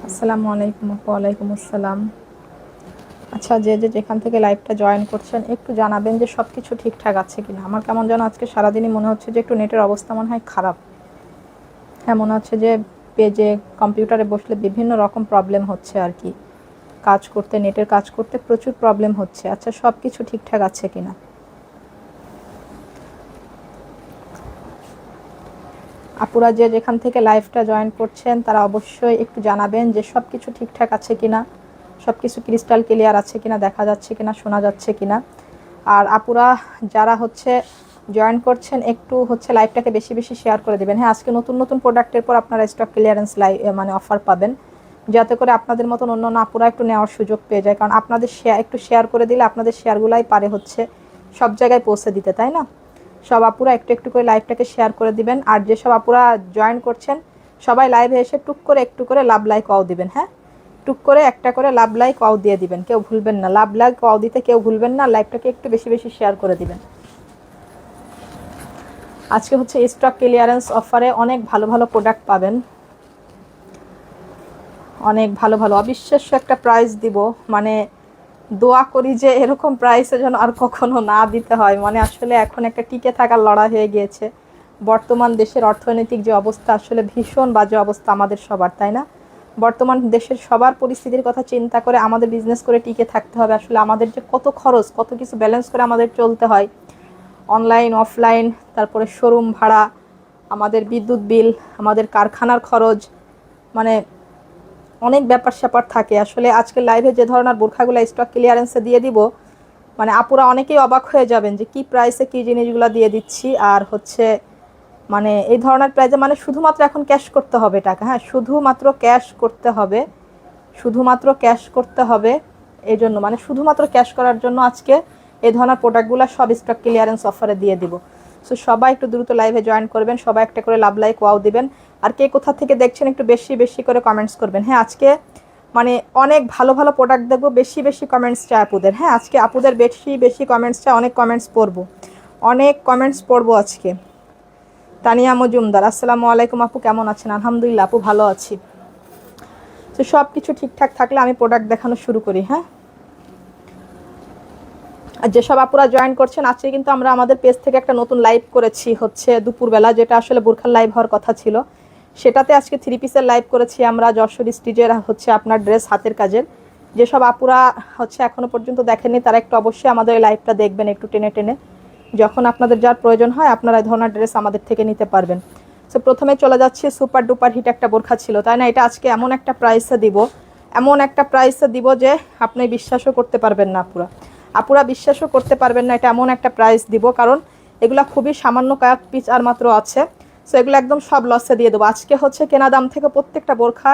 আসসালামু আলাইকুম আপু। ওয়ালাইকুম আসসালাম। আচ্ছা, যে যেখান থেকে লাইভটা জয়েন করছেন একটু জানাবেন যে সব কিছু ঠিকঠাক আছে কিনা। আমার কেমন যেন আজকে সারাদিনই মনে হচ্ছে যে একটু নেটের অবস্থা মনে হয় খারাপ। হ্যাঁ, মনে হচ্ছে যে পেজে কম্পিউটারে বসলে বিভিন্ন রকম প্রবলেম হচ্ছে আর কি। কাজ করতে, নেটের কাজ করতে প্রচুর প্রবলেম হচ্ছে। আচ্ছা, সব কিছু ঠিকঠাক আছে কিনা। আপুরা যে যেখান থেকে লাইভটা জয়েন করছেন তারা অবশ্যই একটু জানাবেন যে সব কিছু ঠিকঠাক আছে কিনা, সব কিছু ক্রিস্টাল ক্লিয়ার আছে কিনা, দেখা যাচ্ছে কিনা, শোনা যাচ্ছে কিনা। আর আপুরা যারা হচ্ছে জয়েন করছেন একটু হচ্ছে লাইভটাকে বেশি বেশি শেয়ার করে দেবেন। হ্যাঁ, আজকে নতুন নতুন প্রোডাক্টের পর আপনারা স্টক ক্লিয়ারেন্স মানে অফার পাবেন, যাতে করে আপনাদের মতন অন্য অন্য আপুরা একটু নেওয়ার সুযোগ পেয়ে যায়। কারণ আপনাদের একটু শেয়ার করে দিলে আপনাদের শেয়ারগুলাই পারে হচ্ছে সব জায়গায় পৌঁছে দিতে, তাই না? সব আপুরা একটু একটু করে লাইভটাকে শেয়ার করে দিবেন। আর যেসব আপুরা জয়েন করছেন সবাই লাইভে এসে টুক করে একটু করে লাভ লাইক অও দিবেন। হ্যাঁ, টুক করে একটা করে লাভ লাইক অও দিয়ে দিবেন, কেউ ভুলবেন না। লাভ লাইক অও দিতে কেউ ভুলবেন না। লাইভটাকে একটু বেশি বেশি শেয়ার করে দিবেন। আজকে হচ্ছে স্টক ক্লিয়ারেন্স অফারে অনেক ভালো ভালো প্রোডাক্ট পাবেন, অনেক ভালো ভালো অবিশ্বাস্য একটা প্রাইস দিব। মানে দোয়া করি যে এরকম প্রাইসে যেন আর কখনো না দিতে হয়। মানে আসলে এখন একটা টিকে থাকার লড়াই হয়ে গিয়েছে। বর্তমান দেশের অর্থনৈতিক যে অবস্থা, আসলে ভীষণ বাজে অবস্থা আমাদের সবার, তাই না? বর্তমান দেশের সবার পরিস্থিতির কথা চিন্তা করে আমাদের বিজনেস করে টিকে থাকতে হবে। আসলে আমাদের যে কত খরচ, কত কিছু ব্যালেন্স করে আমাদের চলতে হয়, অনলাইন অফলাইন, তারপরে শোরুম ভাড়া, আমাদের বিদ্যুৎ বিল, আমাদের কারখানার খরচ, মানে অনেক ব্যাপার স্যাপার থাকে। আসলে আজকে লাইভে যে ধরনের বোরখাগুলো স্টক ক্লিয়ারেন্সে দিয়ে দিব, মানে আপুরা অনেকেই অবাক হয়ে যাবেন যে কি প্রাইসে কি জিনিসগুলো দিয়ে দিচ্ছি। আর হচ্ছে মানে এই ধরনের প্রাইসে মানে শুধুমাত্র এখন ক্যাশ করতে হবে টাকা। হ্যাঁ, শুধুমাত্র ক্যাশ করতে হবে, শুধুমাত্র ক্যাশ করতে হবে। এই জন্য মানে শুধুমাত্র ক্যাশ করার জন্য আজকে এই ধরনের প্রোডাক্টগুলো সব স্টক ক্লিয়ারেন্স অফারে দিয়ে দিব। সো সবাই একটু দ্রুত লাইভে জয়েন করবেন, সবাই একটা করে লাভ লাইক ওয়াও দিবেন। আর কে কোথা থেকে দেখছেন একটু বেশি বেশি করে কমেন্টস করবেন। হ্যাঁ, আজকে মানে অনেক ভালো ভালো প্রোডাক্ট দেখবো, বেশি বেশি কমেন্টস চাই আপুদের। হ্যাঁ, আজকে আপুদের বেশি বেশি কমেন্টস চাই, অনেক কমেন্টস পড়বো, অনেক কমেন্টস পড়বো আজকে। তানিয়া মজুমদার, আসসালামু আলাইকুম আপু, কেমন আছেন? আলহামদুলিল্লাহ আপু, ভালো আছি। তো সব কিছু ঠিকঠাক থাকলে আমি প্রোডাক্ট দেখানো শুরু করি। হ্যাঁ, আর যেসব আপুরা জয়েন করছেন, আজকে কিন্তু আমরা আমাদের পেজ থেকে একটা নতুন লাইভ করেছি হচ্ছে দুপুরবেলা, যেটা আসলে বোরখার লাইভ হওয়ার কথা ছিল। সেটাতে আজকে 3 পিসের লাইভ করেছি আমরা, যশোর স্টিচের হচ্ছে আপনার ড্রেস হাতের কাজের। যেসব আপুরা হচ্ছে এখনো পর্যন্ত দেখেননি তারা একটু অবশ্যই আমাদের এই লাইভটা দেখবেন একটু টেনে টেনে। যখন আপনাদের যার প্রয়োজন হয় আপনারা এই ধরনের ড্রেস আমাদের থেকে নিতে পারবেন। সো প্রথমে চলে যাচ্ছে, সুপার ডুপার হিট একটা বোরখা ছিল, তাই না? এটা আজকে এমন একটা প্রাইসে দিব, এমন একটা প্রাইসে দিব যে আপনি বিশ্বাসও করতে পারবেন না আপুরা। আপুরা বিশ্বাসও করতে পারবেন না, এটা এমন একটা প্রাইস দিব। কারণ এগুলা খুবই সামান্য কয়েক পিস আর মাত্র আছে। সো এগুলো একদম সব লসে দিয়ে দেবো। আজকে হচ্ছে কেনা দাম থেকে প্রত্যেকটা বোরখা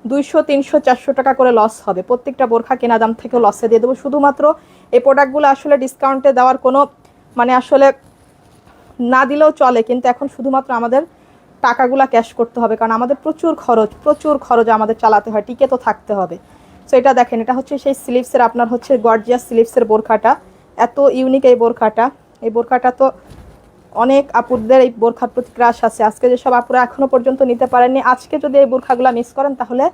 200, 300, 400 টাকা করে লস হবে। প্রত্যেকটা বোরখা কেনা দাম থেকে লসে দিয়ে দেবো। শুধুমাত্র এই প্রোডাক্টগুলো আসলে ডিসকাউন্টে দেওয়ার কোনো মানে আসলে না দিলেও চলে, কিন্তু এখন শুধুমাত্র আমাদের টাকাগুলা ক্যাশ করতে হবে। কারণ আমাদের প্রচুর খরচ, প্রচুর খরচ আমাদের চালাতে হয়, টিকে তো থাকতে হবে। সো এটা দেখেন, এটা হচ্ছে সেই স্লিভসের আপনার হচ্ছে গর্জিয়াস স্লিভসের বোরখাটা। এত ইউনিক এই বোরখাটা। এই বোরখাটা তো অনেক আপুদের এই বোরখার প্রতি ক্রাশ আছে। আজকে যেসব আপুরা এখনো পর্যন্ত নিতে পারেননি, আজকে যদি এই বোরখাগুলো মিস করেন তাহলে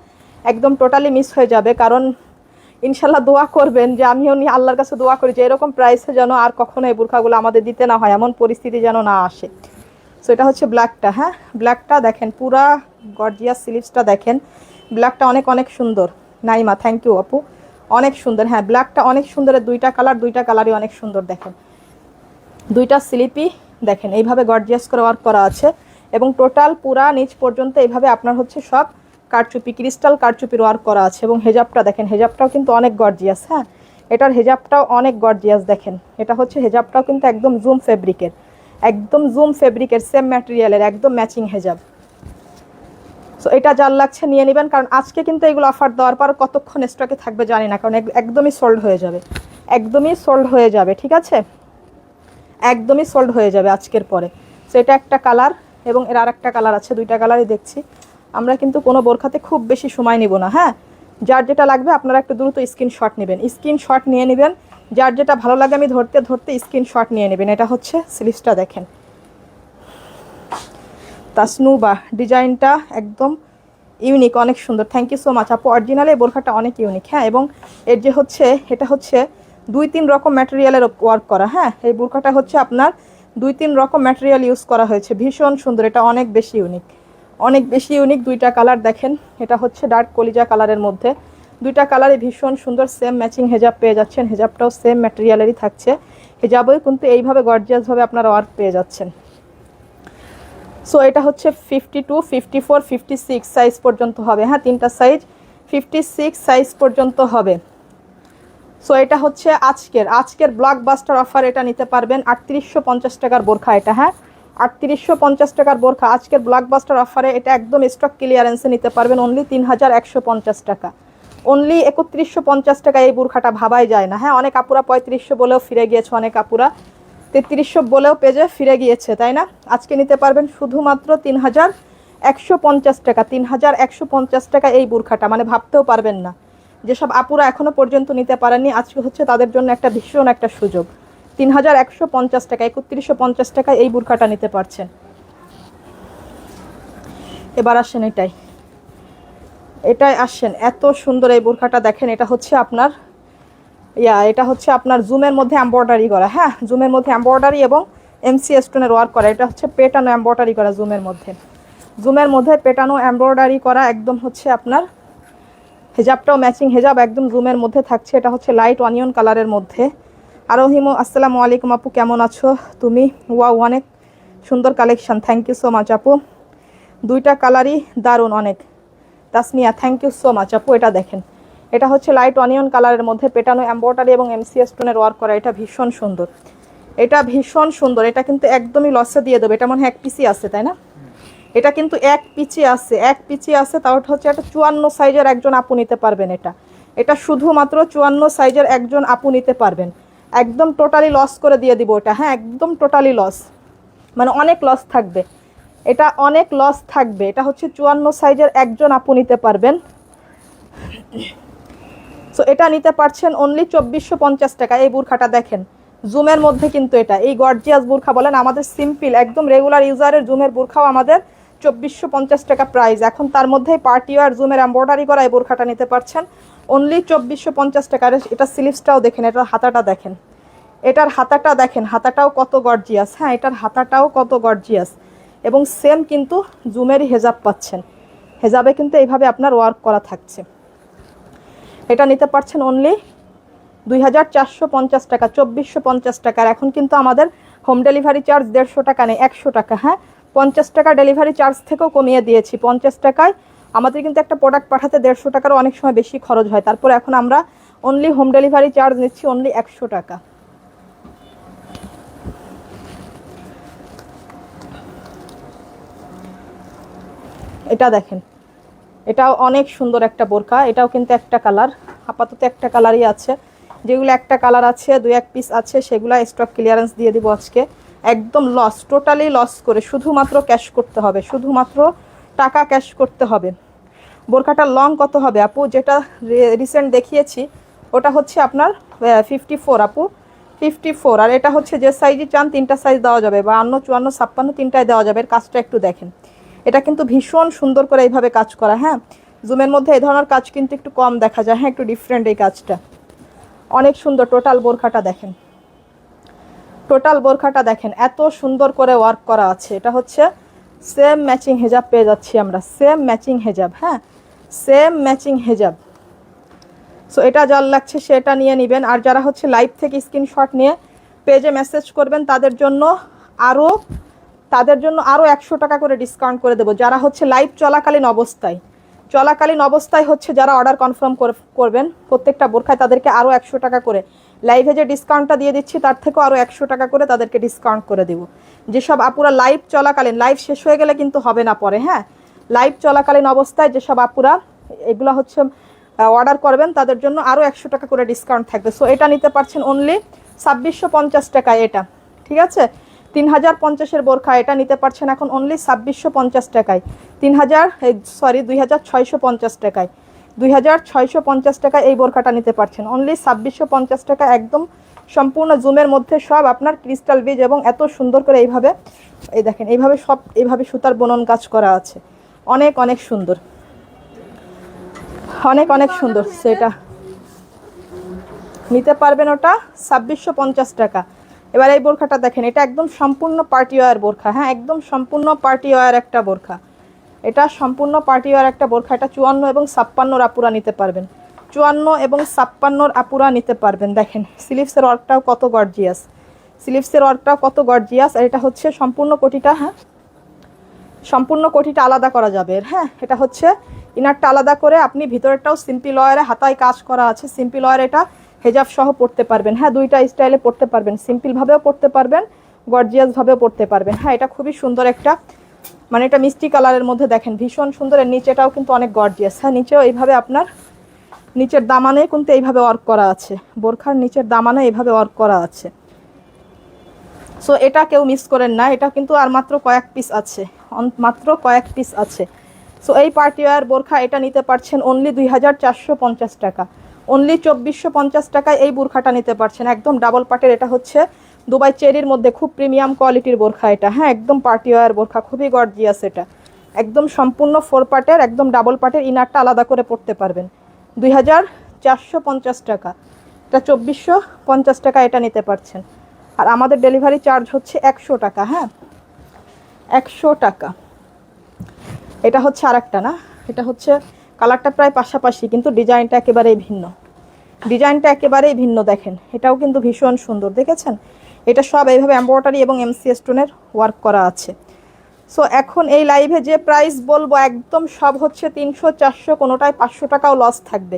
একদম টোটালি মিস হয়ে যাবে। কারণ ইনশাল্লাহ দোয়া করবেন যে আমিও আল্লাহর কাছে দোয়া করি যে এরকম প্রাইসে যেন আর কখনো এই বোরখাগুলো আমাদের দিতে না হয়, এমন পরিস্থিতি যেন না আসে। সো এটা হচ্ছে ব্ল্যাকটা। হ্যাঁ, ব্ল্যাকটা দেখেন, পুরা গর্জিয়াস স্লিভসটা দেখেন। ব্ল্যাকটা অনেক অনেক সুন্দর। নাইমা, থ্যাংক ইউ আপু, অনেক সুন্দর। হ্যাঁ, ব্ল্যাকটা অনেক সুন্দর। দুইটা কালার, দুইটা কালারই অনেক সুন্দর। দেখেন দুইটা স্লিপই দেখেন এইভাবে গর্জিয়াস করে ওয়ার্ক করা আছে। এবং টোটাল পুরা নিচ পর্যন্ত এইভাবে আপনার হচ্ছে সব কারচুপি, ক্রিস্টাল কারচুপির ওয়ার্ক করা আছে। এবং হেজাবটা দেখেন, হেজাবটাও কিন্তু অনেক গর্জিয়াস। হ্যাঁ, এটার হেজাবটাও অনেক গর্জিয়াস। দেখেন এটা হচ্ছে হেজাবটাও কিন্তু একদম জুম ফেব্রিকের, একদম জুম ফেব্রিকের সেম ম্যাটেরিয়ালের একদম ম্যাচিং হেজাব। সো এটা যার লাগছে নিয়ে নেবেন। কারণ আজকে কিন্তু এগুলো অফার দেওয়ার পর কতক্ষণ স্টকে থাকবে জানি না, কারণ একদমই সোল্ড হয়ে যাবে, একদমই সোল্ড হয়ে যাবে। ঠিক আছে, একদমই সোল্ড হয়ে যাবে আজকের পরে। সো এটা একটা কালার এবং এর আর একটা কালার আছে, দুইটা কালারই দেখছি। আমরা কিন্তু কোনো বোরখাতে খুব বেশি সময় নিব না। হ্যাঁ, যার যেটা লাগবে আপনারা একটু দ্রুত স্ক্রিনশট নেবেন, স্ক্রিনশট নিয়ে নেবেন। যার যেটা ভালো লাগে আমি ধরতে ধরতে স্ক্রিনশট নিয়ে নেবেন। এটা হচ্ছে স্লিভসটা দেখেন, তাসনুবা ডিজাইনটা একদম ইউনিক, অনেক সুন্দর। থ্যাংক ইউ সো মাচ আপু। অরিজিনালি এই বোরখাটা অনেক ইউনিক। হ্যাঁ, এবং এর যে হচ্ছে এটা হচ্ছে 2-3 রকম ম্যাটেরিয়ালের ওয়ার্ক করা। হ্যাঁ, এই বোরখাটা হচ্ছে আপনার 2-3 রকম ম্যাটেরিয়াল ইউজ করা হয়েছে, ভীষণ সুন্দর। এটা অনেক বেশি ইউনিক, অনেক বেশি ইউনিক। দুইটা কালার দেখেন, এটা হচ্ছে ডার্ক কলিজা কালারের মধ্যে, দুইটা কালারই ভীষণ সুন্দর। সেম ম্যাচিং হেজাব পেয়ে যাচ্ছেন, হেজাবটাও সেম ম্যাটেরিয়ালেরই থাকছে। হেজাবও কিন্তু এইভাবে গর্জিয়াসভাবে আপনারা ওয়ার্ক পেয়ে যাচ্ছেন। সো এটা হচ্ছে 52, 54, 56 সাইজ পর্যন্ত হবে। হ্যাঁ, তিনটা সাইজ 56 সাইজ পর্যন্ত হবে। সো এটা হচ্ছে আজকের ব্লকবাস্টার অফার। এটা নিতে পারবেন 3850 টাকার বোরখা এটা। হ্যাঁ, 3850 টাকার বোরখা আজকের ব্লকবাস্টার অফারে। এটা একদম স্টক ক্লিয়ারেন্সে নিতে পারবেন অনলি 3150 টাকা, অনলি 3150 টাকা। এই বোরখাটা ভাবাই যায় না। হ্যাঁ, অনেক আপুরা 3500 বলেও ফিরে গিয়েছে, অনেক আপুরা 3300 বলেও পেজে ফিরে গিয়েছে, তাই না? আজকে নিতে পারবেন শুধুমাত্র 3150 টাকা, 3150 টাকা এই বোরখাটা, মানে ভাবতেও পারবেন না। যেসব আপুরা এখনো পর্যন্ত নিতে পারেননি, আজকে হচ্ছে তাদের জন্য একটা ভীষণ একটা সুযোগ। 3150 টাকা, 3150 টাকা এই বোরখাটা নিতে পারছেন। এবার আসেন এটাই আসেন, এত সুন্দর এই বোরখাটা দেখেন। এটা হচ্ছে আপনার এটা হচ্ছে আপনার জুমের মধ্যে এমব্রয়ডারি করা। হ্যাঁ, জুমের মধ্যে এমব্রয়ডারি এবং এমসি স্টোনের ওয়ার্ক করা। এটা হচ্ছে পেটানো এমব্রয়ডারি করা, জুমের মধ্যে পেটানো এমব্রয়ডারি করা একদম হচ্ছে আপনার। হেজাবটাও ম্যাচিং হেজাব, একদম জুমের মধ্যে থাকছে। এটা হচ্ছে লাইট অনিয়ন কালারের মধ্যে। আরোহিমো আসসালামু আলাইকুম আপু, কেমন আছো তুমি? ওয়াও, অনেক সুন্দর collection, thank you so much আপু। দুইটা কালারই দারুণ অনেক। Tasnia, thank you so much আপু। এটা দেখেন, এটা হচ্ছে লাইট অনিয়ন কালারের মধ্যে পেটানো এমব্রয়ডারি এবং এমসি স্টোনের ওয়ার্ক করা। এটা ভীষণ সুন্দর, এটা ভীষণ সুন্দর। এটা কিন্তু একদমই লসে দিয়ে দেবে। এটা মনে হয় এক পিসই আছে, তাই না? এটা কিন্তু এক পিচি আছে, তাও হচ্ছে একটা 54 সাইজের একজন আপু নিতে পারবেন। এটা শুধুমাত্র 54 সাইজের একজন আপু নিতে পারবেন। একদম টোটালি লস করে দিয়ে দিব এটা। হ্যাঁ, একদম টোটালি লস, মানে অনেক লস থাকবে, এটা অনেক লস থাকবে। এটা হচ্ছে 54 সাইজের একজন আপু নিতে পারবেন। সো এটা নিতে পারছেন অনলি 2450 টাকা। এই বোরখাটা দেখেন, জুমের মধ্যে কিন্তু এটা এই গর্জিয়াস বোরখা বলেন, আমাদের সিম্পল একদম রেগুলার ইউজারের জুমের বোরখাও আমাদের 2450 টাকা প্রাইস। এখন তার মধ্যে পার্টি ওয়্যার জুমের এমব্রয়ডারি করা এই বোরখাটা নিতে পারছেন অনলি 2450 টাকা। এটা স্লিভসটাও দেখেন, এটার হাতাটা দেখেন, এটার হাতাটা দেখেন, হাতাটাও কত গর্জিয়াস। হ্যাঁ, এটার হাতাটাও কত গর্জিয়াস, এবং সেম কিন্তু জুমেরই হেজাব পাচ্ছেন। হেজাবে কিন্তু এইভাবে আপনার ওয়ার্ক করা থাকছে। এটা নিতে পারছেন অনলি 2450 টাকা, 2450 টাকার। এখন কিন্তু আমাদের হোম ডেলিভারি চার্জ 150 টাকা নেই, 100 টাকা। হ্যাঁ, 50 টাকা ডেলিভারি চার্জ থেকেও কমিয়ে দিয়েছি। 50 টাকায় আমাদের কিন্তু একটা প্রোডাক্ট পাঠাতে 150 টাকারও অনেক সময় বেশি খরচ হয়। তারপরে এখন আমরা অনলি হোম ডেলিভারি চার্জ নিচ্ছি অনলি 100 টাকা। এটা দেখেন, এটাও অনেক সুন্দর একটা বোরকা। এটাও কিন্তু একটা কালার, আপাতত একটা কালারই আছে। যেগুলো একটা কালার আছে, 2-1 পিস আছে, সেগুলো স্টক ক্লিয়ারেন্স দিয়ে দিব আজকে একদম লস, টোটালি লস করে। শুধুমাত্র ক্যাশ করতে হবে, শুধুমাত্র টাকা ক্যাশ করতে হবে। বোরকাটার লং কত হবে আপু? যেটা রিসেন্ট দেখিয়েছি ওটা হচ্ছে আপনার 54 আপু, 54। আর এটা হচ্ছে যে সাইজই চান, তিনটা সাইজ দেওয়া যাবে, 52, 54, 56 তিনটায় দেওয়া যাবে। এর কাজটা একটু দেখেন, এটা কিন্তু ভীষণ সুন্দর করে এইভাবে কাজ করা। হ্যাঁ, জুমের মধ্যে এই ধরনের কাজ কিন্তু একটু কম দেখা যায়। হ্যাঁ, একটু ডিফারেন্ট এই কাজটা, অনেক সুন্দর। টোটাল বোরখাটা দেখেন, টোটাল বোরখাটা দেখেন, এত সুন্দর করে ওয়ার্ক করা আছে। এটা হচ্ছে সেম ম্যাচিং হেজাব পেয়ে যাচ্ছি আমরা, সেম ম্যাচিং হেজাব। হ্যাঁ, সেম ম্যাচিং হেজাব। সো এটা যার লাগছে সেটা নিয়ে নেবেন। আর যারা হচ্ছে লাইভ থেকে স্ক্রিনশট নিয়ে পেজে মেসেজ করবেন তাদের জন্য আরও 100 টাকা করে ডিসকাউন্ট করে দেবো। যারা হচ্ছে লাইভ চলাকালীন অবস্থায় হচ্ছে যারা অর্ডার কনফার্ম করবেন প্রত্যেকটা বোরখায়, তাদেরকে আরও 100 টাকা করে, লাইভে যে ডিসকাউন্টটা দিয়ে দিচ্ছি তার থেকেও আরও 100 টাকা করে তাদেরকে ডিসকাউন্ট করে দেব। যেসব আপুরা লাইভ চলাকালীন, লাইভ শেষ হয়ে গেলে কিন্তু হবে না পরে। হ্যাঁ, লাইভ চলাকালীন অবস্থায় যেসব আপুরা এগুলো হচ্ছে অর্ডার করবেন তাদের জন্য আরও 100 টাকা করে ডিসকাউন্ট থাকবে। সো এটা নিতে পারছেন অনলি 2650 টাকায়। এটা ঠিক আছে, 3050-এর বোরখা এটা নিতে পারছেন এখন অনলি 2650 টাকায়। 2650 টাকায়, 2650 টাকায় এই বোরখাটা নিতে পারছেন অনলি 2650 টাকা। একদম সম্পূর্ণ জুমের মধ্যে সব আপনার ক্রিস্টাল বীজ এবং এত সুন্দর করে এইভাবে, এই দেখেন এইভাবে সব এইভাবে সুতার বুনন কাজ করা আছে, অনেক অনেক সুন্দর। অনেক অনেক সুন্দর। সেটা নিতে পারবেন, ওটা 2650 টাকা। এবার এই বোরখাটা দেখেন, এটা একদম সম্পূর্ণ পার্টি ওয়্যার বোরখা। হ্যাঁ, একদম সম্পূর্ণ পার্টি ওয়্যার একটা বোরখা। এটা সম্পূর্ণ পার্টি ওয়্যার একটা বোরখা। এটা 54 এবং 56 আপুরা নিতে পারবেন, 54 এবং 56 আপুরা নিতে পারবেন। দেখেন স্লিভসের ওয়ার্কটাও কত গর্জিয়াস, স্লিভসের ওয়ার্কটাও কত গর্জিয়াস। আর এটা হচ্ছে সম্পূর্ণ কোটিটা, হ্যাঁ সম্পূর্ণ কোটিটা আলাদা করা যাবে। হ্যাঁ, এটা হচ্ছে ইনারটা আলাদা করে, আপনি ভিতরেরটাও সিম্পল ওয়্যারে হাতায় কাজ করা আছে, সিম্পল ওয়্যার। এটা হেজাব সহ পড়তে পারবেন। হ্যাঁ, দুইটা স্টাইলে পড়তে পারবেন, সিম্পলভাবেও পড়তে পারবেন, গর্জিয়াসভাবেও পড়তে পারবেন। হ্যাঁ, এটা খুবই সুন্দর একটা, মানে এটা মিষ্টি কালারের মধ্যে দেখেন ভীষণ সুন্দর। এর নিচেটাও কিন্তু অনেক গর্জিয়াস। হ্যাঁ, নিচেও এইভাবে আপনার নিচের দামানে কিন্তু এইভাবে ওয়ার্ক করা আছে, বোরখার নিচের দামানে এইভাবে ওয়ার্ক করা আছে। সো এটা কেউ মিস করেন না, এটা কিন্তু আর মাত্র কয়েক পিস আছে, মাত্র কয়েক পিস আছে। সো এই পার্টি ওয়্যার বোরখা এটা নিতে পারছেন অনলি 2450 টাকা, অনলি 2450 টাকায় এই বোরখাটা নিতে পারছেন। একদম ডাবল পার্টের, এটা হচ্ছে দুবাই চেরির মধ্যে খুব প্রিমিয়াম কোয়ালিটির বোরখা এটা। হ্যাঁ, একদম পার্টি ওয়্যার বোরখা, খুবই গর্জিয়াস। এটা একদম সম্পূর্ণ 4 পার্টের, একদম ডাবল পার্টের, ইনারটা আলাদা করে পড়তে পারবেন। 2450 টাকা, এটা 2450 টাকা এটা নিতে পারছেন। আর আমাদের ডেলিভারি চার্জ হচ্ছে 100 টাকা। হ্যাঁ, 100 টাকা। এটা হচ্ছে আরেকটা না, এটা হচ্ছে কালারটা প্রায় পাশাপাশি কিন্তু ডিজাইনটা একেবারেই ভিন্ন, ডিজাইনটা একেবারেই ভিন্ন। দেখেন এটাও কিন্তু ভীষণ সুন্দর, দেখেছেন? এটা সব এইভাবে এমব্রয়ডারি এবং এমসি স্টোনের ওয়ার্ক করা আছে। সো এখন এই লাইভে যে প্রাইস বলবো একদম সব হচ্ছে 300 400, কোনোটায় 500 টাকাও লস থাকবে।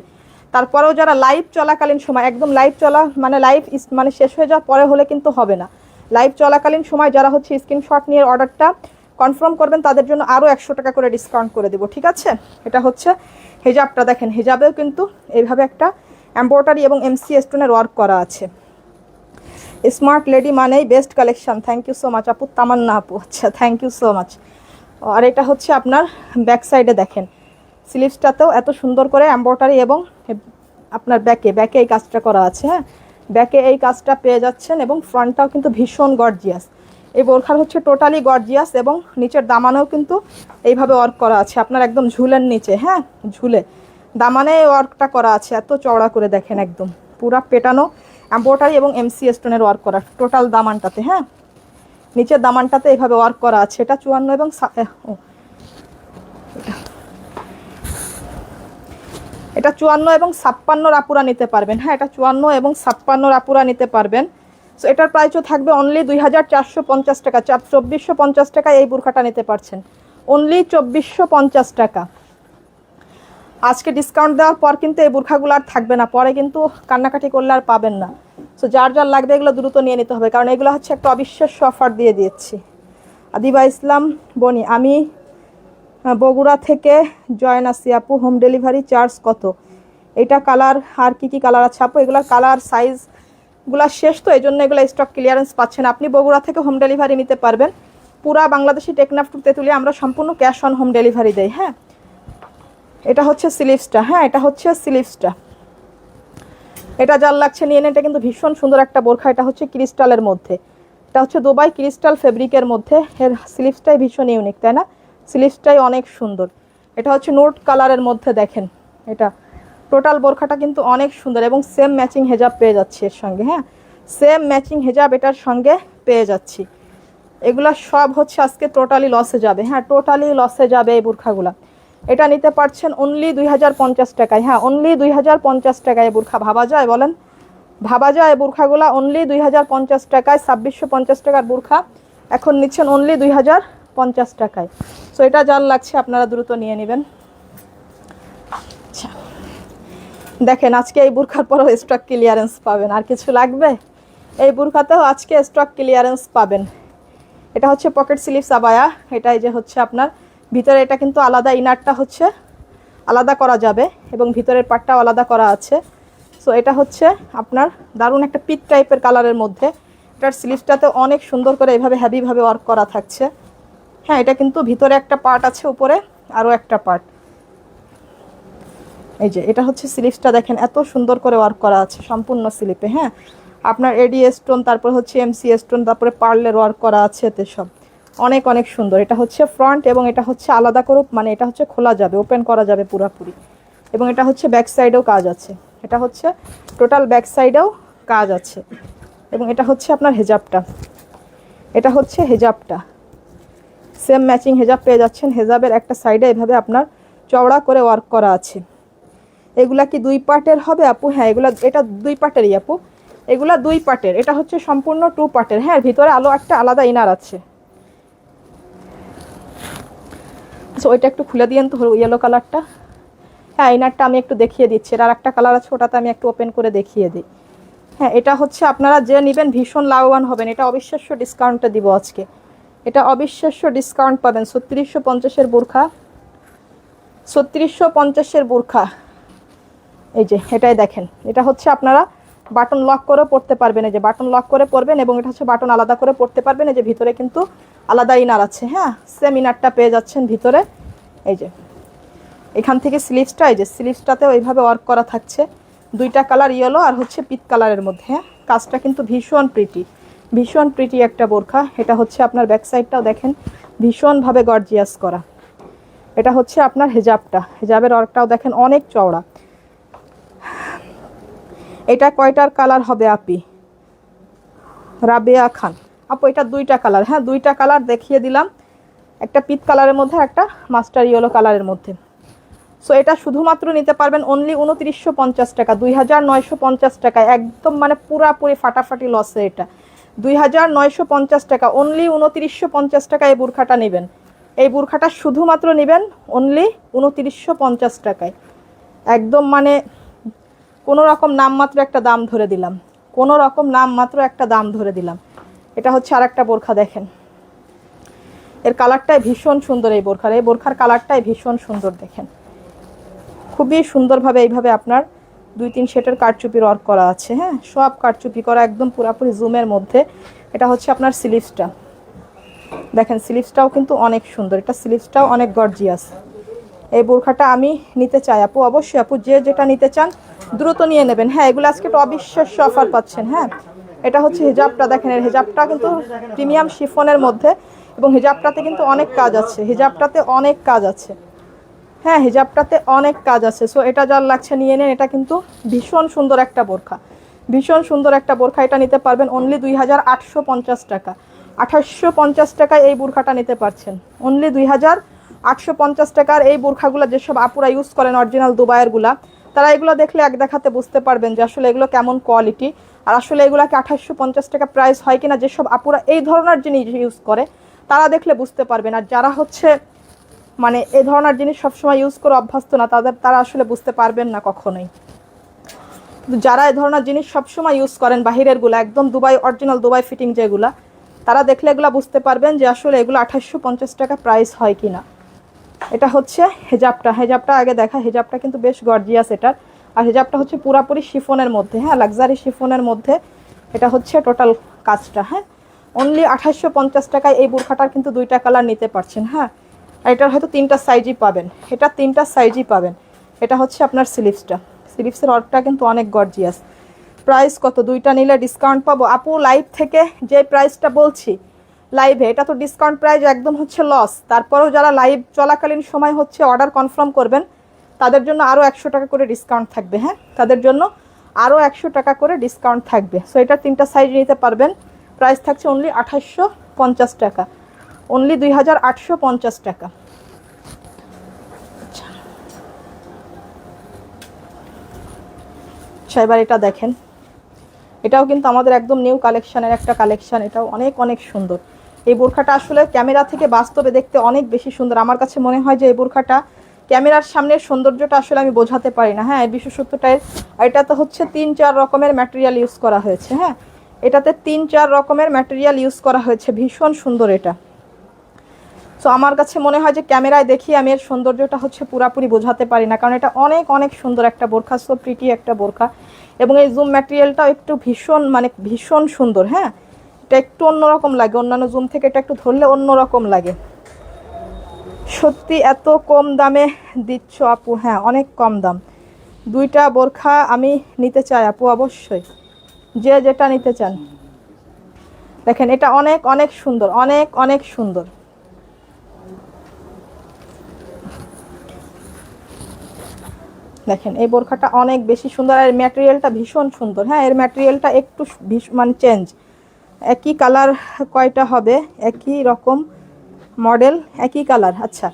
তারপরেও যারা লাইভ চলাকালীন সময়, একদম লাইভ চলা মানে লাইভ মানে শেষ হয়ে যাওয়ার পরে হলে কিন্তু হবে না, লাইভ চলাকালীন সময় যারা হচ্ছে স্ক্রিনশট নিয়ে অর্ডারটা কনফার্ম করবেন তাদের জন্য আরও 100 টাকা করে ডিসকাউন্ট করে দেবো, ঠিক আছে? এটা হচ্ছে হেজাবটা দেখেন, হেজাবেও কিন্তু এইভাবে একটা এমব্রয়ডারি এবং এমসি স্টোনের ওয়ার্ক করা আছে। স্মার্ট লেডি মানেই best collection. Thank you so much আপু, তামান্না আপু, আচ্ছা থ্যাংক ইউ সো মাচ। আর এটা হচ্ছে আপনার ব্যাক সাইডে দেখেন, স্লিভসটাতেও এত সুন্দর করে এমব্রয়ডারি এবং আপনার ব্যাকে এই কাজটা করা আছে। হ্যাঁ, ব্যাকে এই কাজটা পেয়ে যাচ্ছেন এবং ফ্রন্টটাও কিন্তু ভীষণ গর্জিয়াস। এই বোরখার হচ্ছে টোটালি গর্জিয়াস এবং নিচের দামানেও কিন্তু এইভাবে ওয়ার্ক করা আছে আপনার একদম ঝুলের নিচে। হ্যাঁ, ঝুলে দামানে ওয়ার্কটা করা আছে এত চওড়া করে, দেখেন একদম পুরা পেটানো এমব্রয়ডারি এবং এমসি স্টোনের ওয়ার্ক করা টোটাল দামানটাতে। হ্যাঁ, নিচের দামানটাতে এইভাবে ওয়ার্ক করা আছে। এটা 54 এবং এটা 54 এবং 56 আপুরা নিতে পারবেন। হ্যাঁ, এটা 54 এবং 56 আপুরা নিতে পারবেন। সো এটার প্রাইসও থাকবে অনলি 2450 টাকা, 2450 টাকায় এই বোরখাটা নিতে পারছেন, অনলি 2450 টাকা। আজকে ডিসকাউন্ট দেওয়ার পর কিন্তু এই বোরখাগুলো আর থাকবে না, পরে কিন্তু কান্নাকাটি করলে আর পাবেন না। সো যার যার লাগবে এগুলো দ্রুত নিয়ে নিতে হবে, কারণ এগুলো হচ্ছে একটা অবিশ্বাস্য অফার দিয়ে দিচ্ছি। আদিবা ইসলাম বনি, আমি বগুড়া থেকে জয়েন আছি আপু, হোম ডেলিভারি চার্জ কত? এটা কালার আর কি কালার আছে আপু? এগুলোর কালার সাইজগুলো শেষ, তো এই জন্য এগুলো স্টক ক্লিয়ারেন্স পাচ্ছেন। আপনি বগুড়া থেকে হোম ডেলিভারি নিতে পারবেন। পুরা বাংলাদেশি টেকনাফ টু তেঁতুলিয়া আমরা সম্পূর্ণ ক্যাশ অন হোম ডেলিভারি দেই। হ্যাঁ, এটা হচ্ছে স্লিভসটা। হ্যাঁ, এটা হচ্ছে স্লিভসটা। এটা যার লাগছে নিয়ে নেন, এটা কিন্তু ভীষণ সুন্দর একটা বোরখা। এটা হচ্ছে ক্রিস্টালের মধ্যে, এটা হচ্ছে দুবাই ক্রিস্টাল ফেব্রিকের মধ্যে। এর স্লিভসটাই ভীষণ ইউনিক, তাই না? স্লিভসটাই অনেক সুন্দর। এটা হচ্ছে নোট কালারের মধ্যে, দেখেন এটা টোটাল বোরখাটা কিন্তু অনেক সুন্দর এবং সেম ম্যাচিং হেজাব পেয়ে যাচ্ছি এর সঙ্গে। হ্যাঁ, সেম ম্যাচিং হেজাব এটার সঙ্গে পেয়ে যাচ্ছি। এগুলা সব হচ্ছে আজকে টোটালি লসে যাবে। হ্যাঁ, টোটালি লসে যাবে এই বোরখাগুলা। এটা নিতে পারছেন অনলি 2050 টাকায়। হ্যাঁ, অনলি 2050 টাকায় বোরখা। ভাবা যায় বলেন? ভাবা যায় বোরখাগুলা অনলি 2050 টাকায়। 2650 টাকার বোরখা এখন নিচ্ছেন অনলি 2050 টাকায়। সো এটা যার লাগছে আপনারা দ্রুত নিয়ে নেবেন। আচ্ছা, দেখেন আজকে এই বোরখার পরেও স্টক ক্লিয়ারেন্স পাবেন। আর কিছু লাগবে? এই বোরখাতেও আজকে স্টক ক্লিয়ারেন্স পাবেন। এটা হচ্ছে পকেট স্লিভস আবায়া। এটাই যে হচ্ছে আপনার ভিতরে, এটা কিন্তু আলাদা, ইনারটা হচ্ছে আলাদা করা যাবে এবং ভিতরের পাটটাও আলাদা করা আছে। সো এটা হচ্ছে আপনার দারুণ একটা পিট টাইপের কালারের মধ্যে। এটার স্লিভসটাতে অনেক সুন্দর করে এইভাবে হেভিভাবে ওয়ার্ক করা থাকছে। হ্যাঁ, এটা কিন্তু ভিতরে একটা পার্ট আছে, উপরে আরও একটা পার্ট। এই যে এটা হচ্ছে স্লিভসটা, দেখেন এত সুন্দর করে ওয়ার্ক করা আছে সম্পূর্ণ স্লিপে। হ্যাঁ, আপনার এডি স্টোন, তারপর হচ্ছে এমসি স্টোন, তারপরে পার্লের ওয়ার্ক করা আছে এতে সব অনেক অনেক সুন্দর। এটা হচ্ছে ফ্রন্ট এবং এটা হচ্ছে আলাদা করে, মানে এটা হচ্ছে খোলা যাবে, ওপেন করা যাবে পুরোপুরি। এবং এটা হচ্ছে ব্যাক সাইডেও কাজ আছে, এটা হচ্ছে টোটাল ব্যাক সাইডেও কাজ আছে। এবং এটা হচ্ছে আপনার হেজাবটা, এটা হচ্ছে হেজাবটা, সেম ম্যাচিং হেজাব পেয়ে যাচ্ছেন। হেজাবের একটা সাইডে এভাবে আপনার চওড়া করে ওয়ার্ক করা আছে। এগুলা কি 2 পার্টের হবে আপু? হ্যাঁ, এটা 2 পার্টেরই আপু, এগুলা 2 পার্টের। এটা হচ্ছে সম্পূর্ণ 2 পার্টের। হ্যাঁ, ভিতরে আলো একটা আলাদা ইনার আছে। আচ্ছা, ওইটা একটু খুলে দিয়েন তো, ইয়েলো কালারটা। হ্যাঁ, ইনারটা আমি একটু দেখিয়ে দিচ্ছি। আর একটা কালার আছে, ওটাতে আমি একটু ওপেন করে দেখিয়ে দিই। হ্যাঁ, এটা হচ্ছে আপনারা যে নেবেন ভীষণ লাভবান হবেন। এটা অবিশ্বাস্য ডিসকাউন্টে দিব আজকে, এটা অবিশ্বাস্য ডিসকাউন্ট পাবেন। 3650-এর বোরখা, 3650-এর বোরখা। এই যে এটাই দেখেন, এটা হচ্ছে আপনারা বাটন লক করে পড়তে পারবেন। এই যে বাটন লক করে পড়বেন, এবং এটা হচ্ছে বাটন আলাদা করে পড়তে পারবেন। এই যে ভিতরে কিন্তু আলাদা ইনার আছে। হ্যাঁ, সেম ইনারটা পেয়ে যাচ্ছেন ভিতরে। এই যে এখান থেকে স্লিভসটা, এই যে স্লিভসটাতেও এইভাবে ওয়ার্ক করা থাকছে। 2টা কালার, ইয়েলো আর হচ্ছে পিচ কালারের মধ্যে। হ্যাঁ, কাজটা কিন্তু ভীষণ প্রিটি, ভীষণ প্রিটি একটা বোরখা। এটা হচ্ছে আপনার ব্যাক সাইডটাও দেখেন ভীষণভাবে গর্জিয়াস করা। এটা হচ্ছে আপনার হেজাবটা, হেজাবের ওয়ার্কটাও দেখেন অনেক চওড়া। এটা কয়টার কালার হবে আপি? রাবেয়া খান আপু, এটা 2টা কালার। হ্যাঁ, 2টা কালার দেখিয়ে দিলাম, একটা পিচ কালারের মধ্যে, একটা মাস্টার ইয়েলো কালারের মধ্যে। সো এটা শুধুমাত্র নিতে পারবেন অনলি 2950 টাকা, 2950 টাকায়। একদম মানে পুরাপুরি ফাটাফাটি লসে এটা। 2950 টাকা, অনলি 2950 টাকা এই বোরখাটা নেবেন। এই বোরখাটা শুধুমাত্র নেবেন অনলি 2950 টাকায়। একদম মানে কোনো রকম নামমাত্র একটা দাম ধরে দিলাম, কোনো রকম নামমাত্র একটা দাম ধরে দিলাম। এটা হচ্ছে আরেকটা বোরখা, দেখেন এর কালারটাই ভীষণ সুন্দর। এই বোরখার কালারটাই ভীষণ সুন্দর, দেখেন খুবই সুন্দরভাবে এইভাবে আপনার 2-3 সেটের কারচুপির ওয়ার্ক করা আছে। হ্যাঁ, সব কারচুপি করা একদম পুরাপুরি জুমের মধ্যে। এটা হচ্ছে আপনার স্লিভসটা, দেখেন স্লিভসটাও কিন্তু অনেক সুন্দর, এটা স্লিভসটাও অনেক গর্জিয়াস। এই বোরখাটা আমি নিতে চাই আপু, অবশ্যই আপু, যে যেটা নিতে চান দ্রুত নিয়ে নেবেন। হ্যাঁ, এগুলো আজকে একটু অবিশ্বাস্য অফার পাচ্ছেন। হ্যাঁ, এটা হচ্ছে হিজাবটা, দেখেন এর হিজাবটা কিন্তু প্রিমিয়াম শিফনের মধ্যে, এবং হিজাবটাতে কিন্তু অনেক কাজ আছে, হিজাবটাতে অনেক কাজ আছে। হ্যাঁ, হিজাবটাতে অনেক কাজ আছে। সো এটা যার লাগছে নিয়ে নেন, এটা কিন্তু ভীষণ সুন্দর একটা বোরখা, ভীষণ সুন্দর একটা বোরখা। এটা নিতে পারবেন অনলি 2850 টাকা, 2850 টাকায় এই বোরখাটা নিতে পারছেন। অনলি 2850 টাকার এই বোরখাগুলো যেসব আপুরা ইউজ করেন অরিজিনাল দুবাইয়েরগুলা, তারা এগুলো দেখলে এক দেখাতে বুঝতে পারবেন যে আসলে এগুলো কেমন কোয়ালিটি, আর আসলে এগুলোকে 2850 টাকা প্রাইস হয় কিনা। যেসব আপুরা এই ধরনের জিনিস ইউজ করে তারা দেখলে বুঝতে পারবেন। আর যারা হচ্ছে মানে এই ধরনের জিনিস সবসময় ইউজ করে অভ্যস্ত না, তারা আসলে বুঝতে পারবেন না কখনোই। যারা এই ধরনের জিনিস সবসময় ইউজ করেন বাহিরের গুলা, একদম দুবাই অরিজিনাল দুবাই ফিটিং যেগুলা, তারা দেখলে এগুলা বুঝতে পারবেন যে আসলে এগুলো 2850 টাকা প্রাইস হয় কিনা। এটা হচ্ছে হেজাবটা, হেজাবটা আগে দেখা। হেজাবটা কিন্তু বেশ গর্জিয়াস এটার। আর হেজাবটা হচ্ছে পুরাপুরি শিফনের মধ্যে। হ্যাঁ, লাক্সারি শিফনের মধ্যে এটা হচ্ছে টোটাল কাজটা। হ্যাঁ, অনলি 2850 টাকায় এই বোরখাটার কিন্তু 2টা কালার নিতে পারছেন। হ্যাঁ, আর এটার হয়তো 3টা সাইজই পাবেন, এটা 3টা সাইজই পাবেন। এটা হচ্ছে আপনার স্লিভসটা, স্লিভসের ওয়ার্কটা কিন্তু অনেক গর্জিয়াস। প্রাইস কত? 2টা নিলে ডিসকাউন্ট পাবো আপু। লাইভ থেকে যে প্রাইসটা বলছি লাইভে, এটা তো ডিসকাউন্ট প্রাইস একদম হচ্ছে লস। তারপরেও যারা লাইভ চলাকালীন সময় হচ্ছে অর্ডার কনফার্ম করবেন, তাদের জন্য আরও 100 টাকা করে ডিসকাউন্ট থাকবে। হ্যাঁ, তাদের জন্য আরও 100 টাকা করে ডিসকাউন্ট থাকবে। সো এটা 3টা সাইজ নিতে পারবেন। প্রাইস থাকছে অনলি 2850 টাকা, অনলি 2850 টাকা। আচ্ছা, এবার এটা দেখেন, এটাও কিন্তু আমাদের একদম নিউ কালেকশানের একটা কালেকশান। এটাও অনেক অনেক সুন্দর। এই বোরখাটা আসলে ক্যামেরা থেকে বাস্তবে দেখতে অনেক বেশি সুন্দর। আমার কাছে মনে হয় যে এই বোরখাটা ক্যামেরার সামনের সৌন্দর্যটা আসলে আমি বোঝাতে পারি না। হ্যাঁ, বিশেষত্বটাই এটাতে হচ্ছে 3-4 রকমের ম্যাটেরিয়াল ইউজ করা হয়েছে। হ্যাঁ, এটাতে 3-4 রকমের ম্যাটেরিয়াল ইউজ করা হয়েছে, ভীষণ সুন্দর এটা। সো আমার কাছে মনে হয় যে ক্যামেরায় দেখি আমি এর সৌন্দর্যটা হচ্ছে পুরাপুরি বোঝাতে পারি না, কারণ এটা অনেক অনেক সুন্দর একটা বোরখা, সো প্রিটি একটা বোরখা। এবং এই জুম ম্যাটেরিয়ালটাও একটু ভীষণ মানে ভীষণ সুন্দর। হ্যাঁ, এটা একটু অন্যরকম লাগে, অন্যান্য জুম থেকে এটা একটু ধরলে অন্যরকম লাগে। সত্যি এত কম দামে দিচ্ছ আপু? হ্যাঁ, অনেক কম দাম। 2টা বোরখা আমি নিতে চাই আপু, অবশ্যই, যে যেটা নিতে চান। দেখেন এটা অনেক অনেক সুন্দর, অনেক অনেক সুন্দর। দেখেন এই বোরখাটা অনেক বেশি সুন্দর, আর ম্যাটেরিয়ালটা ভীষণ সুন্দর। হ্যাঁ, এর ম্যাটেরিয়ালটা একটু মানে চেঞ্জ, একই কালার কয়টা হবে, একই রকম মডেল, একই কালার। আচ্ছা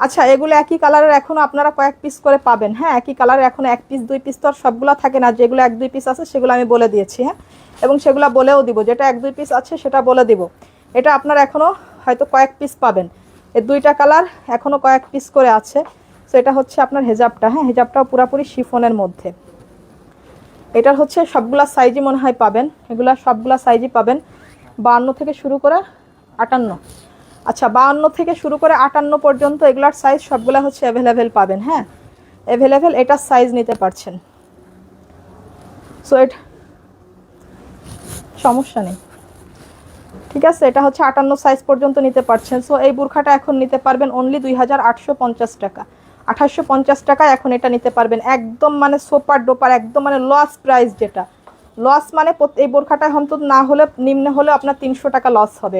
আচ্ছা, এগুলো একই কালারের এখনও আপনারা কয়েক পিস করে পাবেন। হ্যাঁ, একই কালারের এখনও 1 পিস 2 পিস তো আর সবগুলো থাকে না, যেগুলো 1-2 পিস আছে সেগুলো আমি বলে দিয়েছি। হ্যাঁ, এবং সেগুলো বলেও দিব, যেটা 1-2 পিস আছে সেটা বলে দিব। এটা আপনারা এখনও হয়তো কয়েক পিস পাবেন, এর 2টা কালার এখনও কয়েক পিস করে আছে। সো এটা হচ্ছে আপনার হেজাবটা। হ্যাঁ, হেজাবটাও পুরোপুরি শিফনের মধ্যে। এটার হচ্ছে সবগুলা সাইজই মনে হয় পাবেন, এগুলা সবগুলা সাইজই পাবেন, 52 থেকে শুরু করে 58। আচ্ছা, 52 থেকে শুরু করে 58 পর্যন্ত এগুলার সাইজ সবগুলা হচ্ছে অ্যাভেলেবেল পাবেন। হ্যাঁ, অ্যাভেলেবেল এটার সাইজ নিতে পারছেন। সো এটা সমস্যা নেই, ঠিক আছে। এটা হচ্ছে 58 সাইজ পর্যন্ত নিতে পারছেন। সো এই বোরখাটা এখন নিতে পারবেন অনলি 2850 টাকা। 2850 টাকায় এখন এটা নিতে পারবেন, একদম মানে সুপার ডোপার, একদম মানে লস প্রাইস। যেটা লস মানে এই বোরখাটা অন্তত না হলে নিম্ন হলে আপনার 300 টাকা লস হবে।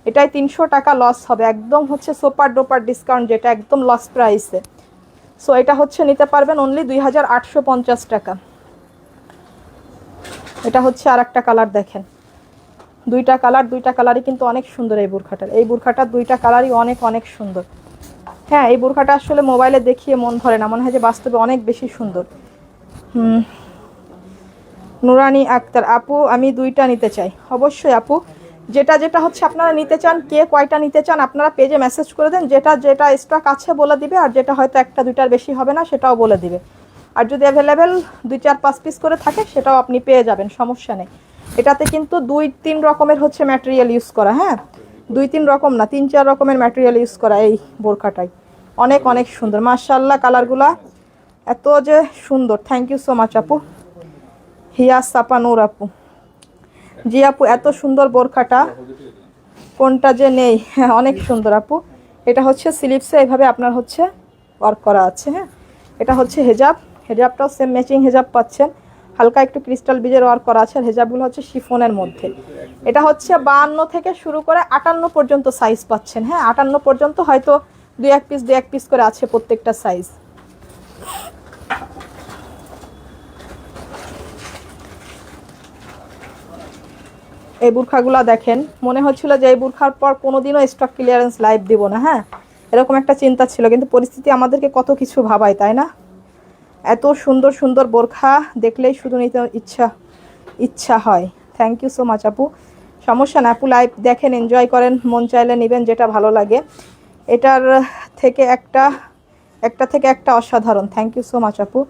এটাই 300 টাকা লস হবে, একদম হচ্ছে সুপার ডোপার ডিসকাউন্ট, যেটা একদম লস প্রাইসে। সো এটা হচ্ছে নিতে পারবেন অনলি 2850 টাকা। এটা হচ্ছে আর একটা কালার, দেখেন 2টা কালার, 2টা কালারই কিন্তু অনেক সুন্দর। এই বোরখাটার 2টা কালারই অনেক অনেক সুন্দর। হ্যাঁ, এই বোরখাটা আসলে মোবাইলে দেখিয়ে মন ভরে না, মনে হয় যে বাস্তবে অনেক বেশি সুন্দর। নুরানি আক্তার আপু, আমি 2টা নিতে চাই। অবশ্যই আপু, যেটা যেটা হচ্ছে আপনারা নিতে চান, কে কয়টা নিতে চান আপনারা পেজে মেসেজ করে দেন, যেটা যেটা স্টক আছে বলে দিবে, আর যেটা হয়তো 1-2টার বেশি হবে না সেটাও বলে দিবে। আর যদি অ্যাভেলেবেল 2-4-5 পিস করে থাকে সেটাও আপনি পেয়ে যাবেন, সমস্যা নেই। এটাতে কিন্তু 2-3 রকমের হচ্ছে ম্যাটেরিয়াল ইউজ করা। হ্যাঁ, 2-3 রকম না, 3-4 রকমের ম্যাটেরিয়াল ইউজ করা এই বোরখাটাই। অনেক অনেক সুন্দর মাশাআল্লাহ, কালারগুলা এত যে সুন্দর। থ্যাংক ইউ সো মাচ আপু। হিয়া সাপানুর আপু, জি আপু, এত সুন্দর বোরখাটা কোনটা যে নেই। হ্যাঁ, অনেক সুন্দর আপু। এটা হচ্ছে স্লিভসে এইভাবে আপনার হচ্ছে ওয়ার্ক করা আছে। হ্যাঁ, এটা হচ্ছে হেজাব, হেজাবটাও সেম ম্যাচিং হেজাব পাচ্ছেন, হালকা একটু ক্রিস্টাল বিজের ওয়ার্ক করা আছে। আর হেজাবগুলো হচ্ছে শিফনের মধ্যে। এটা হচ্ছে 52 থেকে শুরু করে 58 পর্যন্ত সাইজ পাচ্ছেন। হ্যাঁ, 58 পর্যন্ত, হয়তো 2-1 পিস করে আছে প্রত্যেকটা সাইজ। এই বোরখাগুলো দেখেন, মনে হচ্ছিল যে এই বোরখার পর কোনোদিনও স্টক ক্লিয়ারেন্স লাইভ দিব না। হ্যাঁ, এরকম একটা চিন্তা ছিল, কিন্তু পরিস্থিতি আমাদেরকে কত কিছু ভাবায়, তাই না? এত সুন্দর সুন্দর বোরখা দেখলেই শুধু নিতে ইচ্ছা হয়। থ্যাংক ইউ সো মাচ আপু। সমস্যা না আপু, লাইভ দেখেন, এনজয় করেন, মন চাইলে নেবেন যেটা ভালো লাগে। এটার থেকে একটা থেকে একটা অসাধারণ। থ্যাংক ইউ সো মাচ আপু।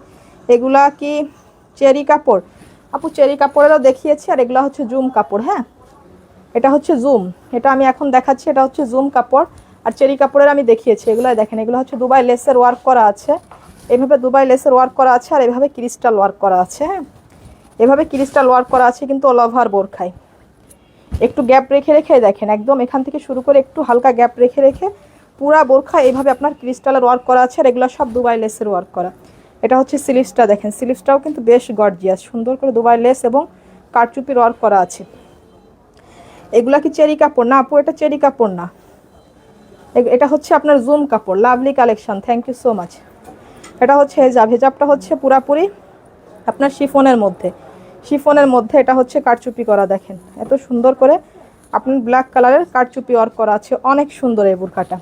এগুলা কি চেরি কাপড়? আপু, চেরি কাপড়েরও দেখিয়েছি, আর এগুলো হচ্ছে জুম কাপড়। হ্যাঁ, এটা হচ্ছে জুম, এটা আমি এখন দেখাচ্ছি, এটা হচ্ছে জুম কাপড়। আর চেরি কাপড়ের আমি দেখিয়েছি। এগুলো দেখেন, এগুলো হচ্ছে দুবাই লেসের ওয়ার্ক করা আছে, এভাবে দুবাই লেসের ওয়ার্ক করা আছে, আর এভাবে ক্রিস্টাল ওয়ার্ক করা আছে। হ্যাঁ, এভাবে ক্রিস্টাল ওয়ার্ক করা আছে, কিন্তু অল ওভার বোরখায় একটু গ্যাপ রেখে রেখে দেখেন, একদম এখান থেকে শুরু করে একটু হালকা গ্যাপ রেখে রেখে পুরা বোরখা এইভাবে আপনার ক্রিস্টালের ওয়ার্ক করা আছে, আর এগুলো সব দুবাই লেসের ওয়ার্ক করা। এটা হচ্ছে স্লিভসটা, দেখেন স্লিভসটাও কিন্তু বেশ গর্জিয়াস, সুন্দর করে দুবাই লেস এবং কারচুপির ওয়ার্ক করা আছে। এগুলা কি চেরি কাপড়? না আপু, এটা চেরি কাপড় না, এটা হচ্ছে আপনার জুম কাপড়। Lovely collection, thank you so much. এটা হচ্ছে হেজাব, হেজাবটা হচ্ছে পুরাপুরি আপনার শিফনের মধ্যে এটা হচ্ছে কারচুপি করা। দেখেন এত সুন্দর করে আপনার ব্ল্যাক কালারের কারচুপি ওয়ার্ক করা আছে, অনেক সুন্দর এই বোরখাটা।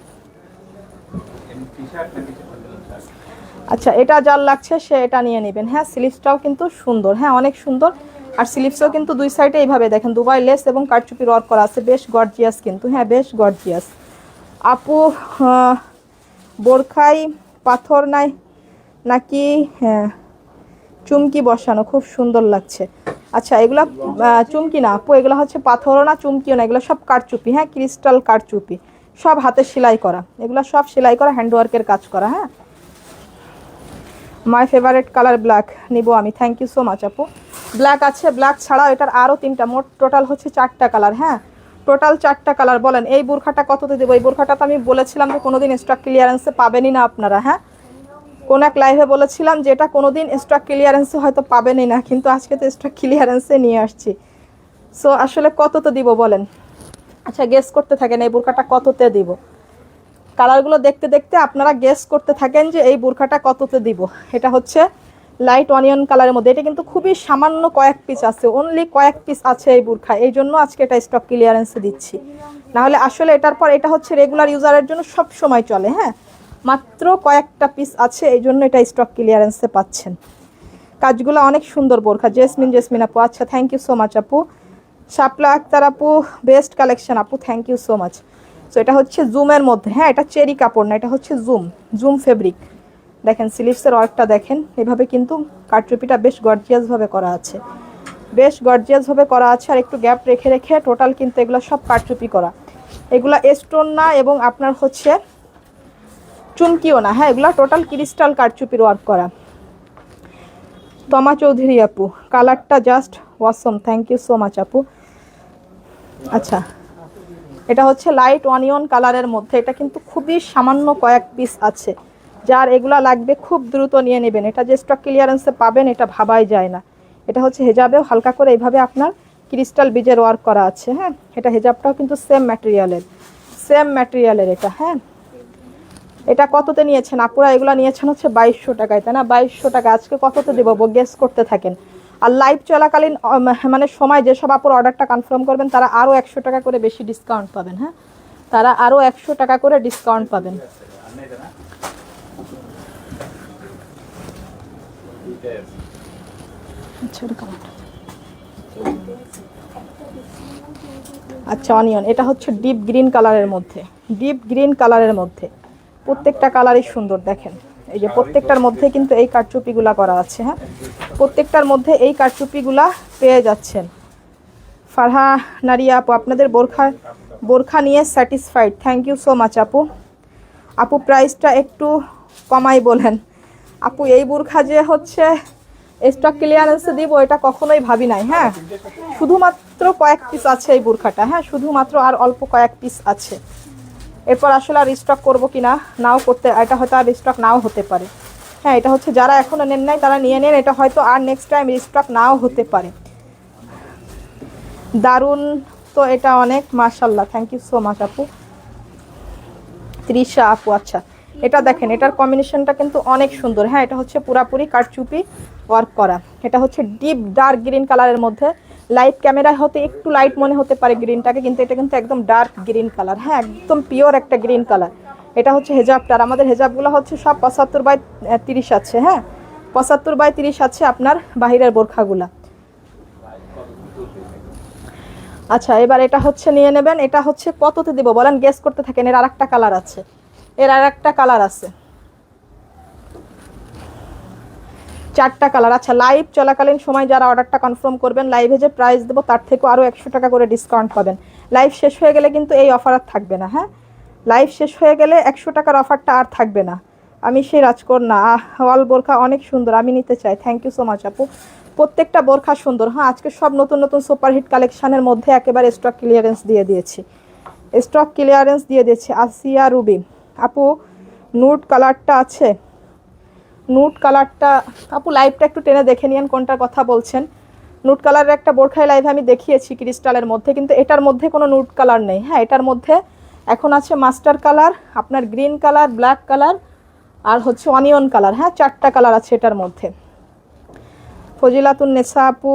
আচ্ছা, এটা যার লাগছে সে এটা নিয়ে নেবেন। হ্যাঁ, স্লিভসটাও কিন্তু সুন্দর, হ্যাঁ অনেক সুন্দর। আর স্লিভসও কিন্তু 2 সাইডে এইভাবে দেখেন দুবাই লেস এবং কারচুপির ওয়ার্ক করা আছে, বেশ গর্জিয়াস কিন্তু। হ্যাঁ, বেশ গর্জিয়াস আপু। বোরখাই পাথর নাই নাকি? হ্যাঁ, চুমকি বসানো, খুব সুন্দর লাগছে। আচ্ছা, এগুলা চুমকি না আপু, এগুলো হচ্ছে পাথরও না চুমকিও না, এগুলো সব কারচুপি। হ্যাঁ, ক্রিস্টাল কারচুপি, সব হাতে সেলাই করা, এগুলো সব সেলাই করা, হ্যান্ডওয়ার্কের কাজ করা। হ্যাঁ, মাই ফেভারিট কালার ব্ল্যাক, নিব আমি। থ্যাংক ইউ সো মাচ আপু। ব্ল্যাক আছে, ব্ল্যাক ছাড়াও এটার আরও 3টা, মোট টোটাল হচ্ছে 4টা কালার। হ্যাঁ, টোটাল 4টা কালার। বলেন এই বোরখাটা কততে দেবো? এই বোরখাটা তো আমি বলেছিলাম যে কোনোদিন স্টক ক্লিয়ারেন্সে পাবেনই না আপনারা। হ্যাঁ, কোন এক লাইভে বলেছিলাম যে এটা কোনোদিন স্টক ক্লিয়ারেন্সে হয়তো পাবেনই না, কিন্তু আজকে তো স্টক ক্লিয়ারেন্সে নিয়ে আসছি। সো আসলে কততে দিব বলেন? আচ্ছা, গেস করতে থাকেন এই বোরখাটা কততে দিব। কালারগুলো দেখতে দেখতে আপনারা গেস করতে থাকেন যে এই বোরখাটা কততে দিব। এটা হচ্ছে লাইট অনিয়ন কালারের মধ্যে, এটা কিন্তু খুবই সামান্য কয়েক পিস আছে, অনলি কয়েক পিস আছে এই বোরখা, এই জন্য আজকে এটা স্টক ক্লিয়ারেন্সে দিচ্ছি। নাহলে আসলে এটার পর এটা হচ্ছে রেগুলার ইউজারের জন্য সব সময় চলে। হ্যাঁ, মাত্র কয়েকটা পিস আছে, এই জন্য এটা স্টক ক্লিয়ারেন্সে পাচ্ছেন। কাজগুলো অনেক সুন্দর বোরখা। জেসমিন আপু, আচ্ছা থ্যাংক ইউ সো মাচ আপু। শাপলা আক্তার আপু, বেস্ট কালেকশন আপু, thank you so much. So এটা হচ্ছে জুমের মধ্যে, হ্যাঁ এটা চেরি কাপড় না, এটা হচ্ছে জুম ফেব্রিক। দেখেন স্লিভসের ওয়ার্কটা দেখেন, এভাবে কিন্তু কারচুপিটা বেশ গর্জিয়াসভাবে করা আছে, বেশ গর্জিয়াসভাবে করা আছে। আর একটু গ্যাপ রেখে রেখে টোটাল কিন্তু এগুলো সব কারচুপি করা, এগুলা স্টোন না এবং আপনার হচ্ছে চুমকিও না। হ্যাঁ, এগুলা টোটাল ক্রিস্টাল কারচুপির ওয়ার্ক করা। তমা চৌধুরী আপু, কালারটা just awesome, thank you so much আপু। আচ্ছা, এটা হচ্ছে লাইট অনিয়ন কালারের মধ্যে, এটা কিন্তু খুবই সামান্য কয়েক পিস আছে, যার এগুলা লাগবে খুব দ্রুত নিয়ে নেবেন। এটা যে স্টক ক্লিয়ারেন্সে পাবেন এটা ভাবাই যায় না। এটা হচ্ছে হেজাবেও হালকা করে এইভাবে আপনার ক্রিস্টাল বিজের ওয়ার্ক করা আছে। হ্যাঁ, এটা হেজাবটাও কিন্তু সেম ম্যাটেরিয়ালের এটা। হ্যাঁ, এটা কততে নিয়েছেন আপুরা? এগুলো নিয়েছেন হচ্ছে 2200 টাকায়, তাই না? 2200 টাকা। আজকে কততে দেবো গেস করতে থাকেন। আর লাইভ চলাকালীন মানে সময় যেসব আপুর অর্ডারটা কনফার্ম করবেন তারা আরও 100 টাকা করে বেশি ডিসকাউন্ট পাবেন। হ্যাঁ, তারা আরও 100 টাকা করে ডিসকাউন্ট পাবেন। আচ্ছা, অনিয়ন, এটা হচ্ছে ডিপ গ্রিন কালারের মধ্যে, প্রত্যেকটা কালারই সুন্দর। দেখেন এই যে প্রত্যেকটার মধ্যে কিন্তু এই কারচুপিগুলা করা আছে। হ্যাঁ, প্রত্যেকটার মধ্যে এই কারচুপিগুলা পেয়ে যাচ্ছেন। ফারহা নারিয়া আপু, আপনাদের বোরখা নিয়ে satisfied, thank you so much আপু। আপু প্রাইসটা একটু কমাই বলেন। আপু এই বোরখা যে হচ্ছে স্টক ক্লিয়ারেন্সে দিব এটা কখনোই ভাবি নাই। হ্যাঁ, শুধুমাত্র কয়েক পিস আছে এই বোরখাটা। হ্যাঁ, শুধুমাত্র আর অল্প কয়েক পিস আছে, এরপর আসলে আর স্টক করবো কিনা নাও করতে, এটা হয়তো আর স্টক নাও হতে পারে। হ্যাঁ, এটা হচ্ছে যারা এখনো নেন নাই তারা নিয়ে নেন, এটা হয়তো আর নেক্সট টাইম স্টক নাও হতে পারে। দারুণ তো এটা অনেক, মাশাল্লাহ, থ্যাংক ইউ সো মাচ আপু। তৃষা আপু, আচ্ছা এটা দেখেন, এটার কম্বিনেশনটা কিন্তু অনেক সুন্দর। হ্যাঁ, এটা হচ্ছে পুরাপুরি কারচুপি ওয়ার্ক করা, এটা হচ্ছে ডিপ ডার্ক গ্রিন কালারের মধ্যে। লাইট ক্যামেরায় হতে একটু লাইট মনে হতে পারে গ্রিনটাকে, কিন্তু এটা কিন্তু একদম ডার্ক গ্রিন কালার। হ্যাঁ, একদম পিওর একটা গ্রিন কালার। এটা হচ্ছে হেজাবটার, আমাদের হেজাবগুলো হচ্ছে সব 75/30 আছে। হ্যাঁ, 75/30 আছে আপনার বাহিরের বোরখাগুলা। আচ্ছা, এবার এটা হচ্ছে নিয়ে নেবেন। এটা হচ্ছে কততে দিব বলেন, গেস করতে থাকেন। এর আরেকটা কালার আছে, চারটা কালার। আচ্ছা, লাইভ চলাকালীন সময় যারা অর্ডারটা কনফার্ম করবেন, লাইভে যে প্রাইস দেবো তার থেকেও আরও 100 টাকা করে ডিসকাউন্ট পাবেন। লাইভ শেষ হয়ে গেলে কিন্তু এই অফার আর থাকবে না। হ্যাঁ, লাইভ শেষ হয়ে গেলে 100 টাকার অফারটা আর থাকবে না। আমি সেই রাজকন্যা, ওয়াল বোরখা অনেক সুন্দর, আমি নিতে চাই, থ্যাংক ইউ সো মাচ আপু। প্রত্যেকটা বোরখা সুন্দর। হ্যাঁ, আজকে সব নতুন নতুন সুপারহিট কালেকশানের মধ্যে একেবারে স্টক ক্লিয়ারেন্স দিয়ে দিয়েছি। আসিয়া রুবি আপু, নুড কালারটা আছে, নুড কালারটা আপু লাইভটা একটু টেনে দেখে নিন কোনটার কথা বলছেন। নুড কালারের একটা বোরখাই লাইভ আমি দেখিয়েছি ক্রিস্টালের মধ্যে, কিন্তু এটার মধ্যে কোনো নুড কালার নেই। হ্যাঁ, এটার মধ্যে এখন আছে মাস্টার কালার, আপনার গ্রিন কালার, ব্ল্যাক কালার আর হচ্ছে অনিয়ন কালার। হ্যাঁ, চারটা কালার আছে এটার মধ্যে। ফজিলাতুন নেসা আপু,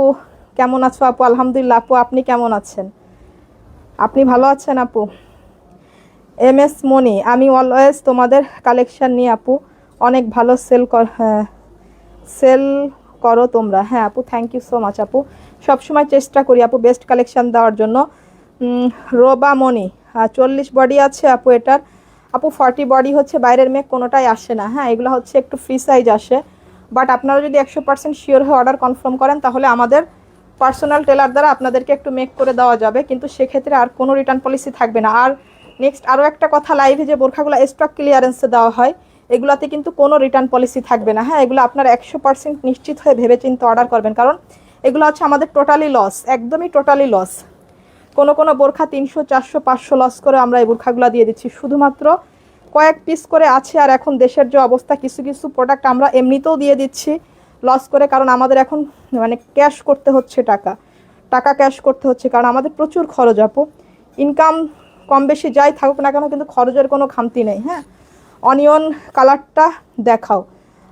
কেমন আছো আপু? আলহামদুলিল্লাহ আপু, আপনি কেমন আছেন? আপনি ভালো আছেন আপু? এম এস মনি, আমি অলওয়েজ তোমাদের কালেকশন নিয়ে আপু, অনেক ভালো সেল করো তোমরা। হ্যাঁ আপু, থ্যাংক ইউ সো মাচ আপু, সবসময় চেষ্টা করি আপু বেস্ট কালেকশন দেওয়ার জন্য। রোবা মনি, 40 বডি আছে আপু এটার। আপু 40 বডি হচ্ছে বাইরের মেক কোনোটাই আসে না। হ্যাঁ, এগুলো হচ্ছে একটু ফ্রি সাইজ আসে, বাট আপনারা যদি 100% শিওর হয়ে অর্ডার কনফার্ম করেন তাহলে আমাদের পার্সোনাল টেলার দ্বারা আপনাদেরকে একটু মেক করে দেওয়া যাবে, কিন্তু সেক্ষেত্রে আর কোনো রিটার্ন পলিসি থাকবে না। আর নেক্সট আরও একটা কথা, লাইভে যে বোরখাগুলো স্টক ক্লিয়ারেন্সে দেওয়া হয় এগুলাতে কিন্তু কোনো রিটার্ন পলিসি থাকবে না। হ্যাঁ, এগুলো আপনারা 100% নিশ্চিত হয়ে ভেবেচিন্তে অর্ডার করবেন, কারণ এগুলো হচ্ছে আমাদের টোটালি লস, একদমই টোটালি লস। কোনো বোরখা 300, 400, 500 লস করে আমরা এই বোরখাগুলো দিয়ে দিচ্ছি, শুধুমাত্র কয়েক পিস করে আছে। আর এখন দেশের যে অবস্থা, কিছু কিছু প্রোডাক্ট আমরা এমনিতেও দিয়ে দিচ্ছি লস করে, কারণ আমাদের এখন মানে ক্যাশ করতে হচ্ছে, টাকা ক্যাশ করতে হচ্ছে, কারণ আমাদের প্রচুর খরচ আপু। ইনকাম কম বেশি যাই থাকুক না কেন, কিন্তু খরচের কোনো খামতি নেই। হ্যাঁ, অনিয়ন কালারটা দেখাও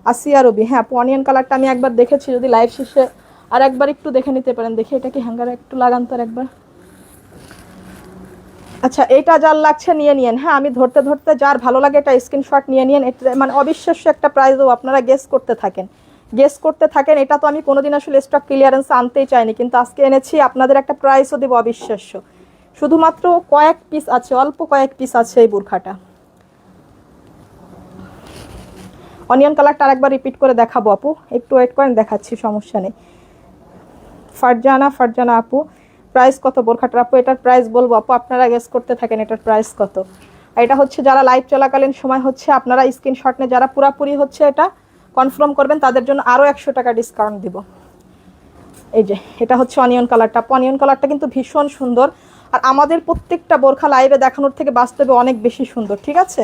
আসিয়া রবি। হ্যাঁ আপু, অনিয়ন কালারটা আমি একবার দেখেছি, যদি লাইভ শেষে আর একবার একটু দেখে নিতে পারেন। দেখি এটা কি হ্যাঙ্গারে একটু লাগান তো একবার। আচ্ছা, এটা যার লাগছে নিয়ে নিন। হ্যাঁ, আমি ধরতে ধরতে যার ভালো লাগে এটা স্ক্রিনশট নিয়ে নিন। এটা মানে অবিশ্বাস্য একটা প্রাইসও, আপনারা গেস করতে থাকেন, গেস করতে থাকেন। এটা তো আমি কোনোদিন আসলে স্টক ক্লিয়ারেন্স আনতেই চাইনি, কিন্তু আজকে এনেছি, আপনাদের একটা প্রাইসও দেবো অবিশ্বাস্য। শুধুমাত্র কয়েক পিস আছে, অল্প কয়েক পিস আছে এই বুরখাটা। অনিয়ন কালারটা আরেকবার রিপিট করে দেখাবো আপু, একটু ওয়েট করেন, দেখাচ্ছি, সমস্যা নেই। ফারজানা আপু, প্রাইস কত বোরখাটার? আপু এটার প্রাইস বলবো আপু, আপনারা গেস করতে থাকেন এটার প্রাইস কত। এটা হচ্ছে যারা লাইভ চলাকালীন সময় হচ্ছে আপনারা স্ক্রিনশট নিয়ে যারা পুরাপুরি হচ্ছে এটা কনফার্ম করবেন, তাদের জন্য আরও 100 টাকা ডিসকাউন্ট দিব। এই যে এটা হচ্ছে অনিয়ন কালারটা। অনিয়ন কালারটা কিন্তু ভীষণ সুন্দর, আর আমাদের প্রত্যেকটা বোরখা লাইভে দেখানোর থেকে বাস্তবে অনেক বেশি সুন্দর, ঠিক আছে?